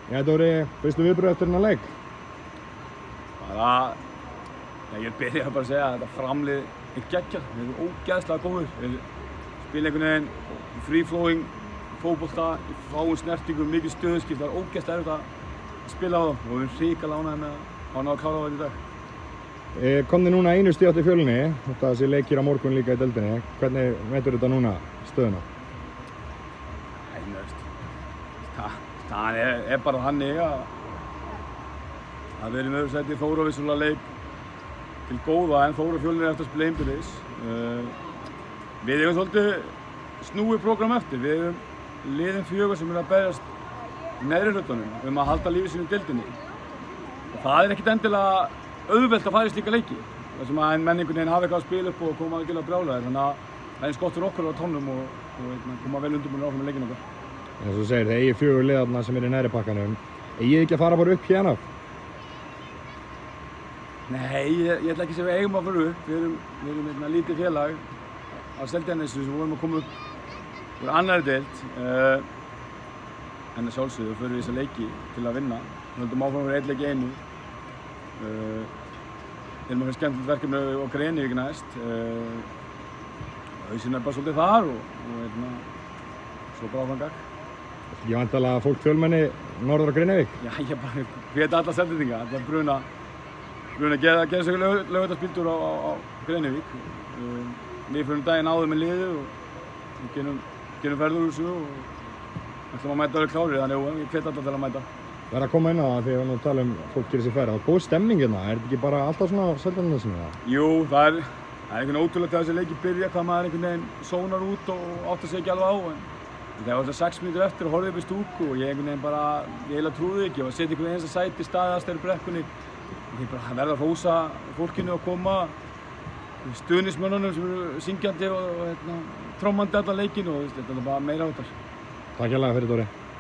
Já, Dóri, fyrstu viðbrögð eftir þennan leik? Ég vil byrja bara að segja að þetta framlið er geggjað. Við erum ógeðslega góðir. Við spilum einhvern veginn free-flowing fótbolta, fáum snertingum, mikið stöðuskipt. Það er ógeðslega erfitt að spila á það og við erum hrikalega ánægðir með að ná að klára á þetta í dag. Kom þið núna einu stig átt í Fjölni, þetta þessi leikir á morgun líka í deildinni. Hvernig metur þetta núna stöðuna? Það er bara þannig að við erum öðru sæti. Þór á vissulega leik til góða en Þór og Fjölnir eftir að spila einbyrðis. Við eigum svolítið snúið prógram eftir. Við eigum liðin 4 sem að berjast í neðri hlutunum að halda lífi sínu í deildinni. Og það er ekkert endilega auðvelt að fara í slíka leiki. Það sem að menningunni hafa eitthvað að spila upp og koma algjörlega brjálæðir. Þannig að það er eins gott fyrir okkur á tónum og koma vel undirbúnir áfram með leikinn okkar. Eins og þú segir, þið eigið 4 lið þarna sem eru í neðri pakkanum. Eigið ekki að fara bara upp hérna? Nei, ég ætla ekki að segja við eigum að fara upp. Við erum lítið félag á Seltjarnarnesi sem vorum að koma upp úr annarri deild. En að sjálfsögðu förum við þessa leiki til að vinna. Við höldum áfram að vera 1 leik í einu. Við erum að fara skemmtilegt verkefni á Grenivík næst. Hausinn er bara svolítið þar og svo bara áfram gang. Ég væntanlega fólk fjölmenni norður á Grenivík? Já, ég bara hvet alla Seltirninga. Þetta er bruna að gera sig laugardagsbíltúr á Grenivík. Við förum daginn áður með liðið og gerum ferður úr þessu og ætlum að mæta öll klárir, þannig að ég hvet alla til að mæta. Það er að koma inn á það því að við tala fólk gerir sér ferð. Það er góð stemning hérna, er þetta ekki bara alltaf svona á Seltjarnarnesinu? Jú, það er einhvern ótrúlegt að þessi leiki byrja, hvað maður einhvern veginn sónar út og áttar sig ekki alveg á. Það var 6 mínútur eftir og horfði upp í stúku og ég einhvern veginn bara, ég heila trúði ekki. Ég var að setja einhvern veginn einsta sæti staðast þeirri brekkunni. Ég bara verða að hrósa fólkinu að koma, stuðningsmönnunum sem eru syngjandi og trommandi allan leikinn og þetta er bara meira áttar. Takk hérlega fyrir, Dóri.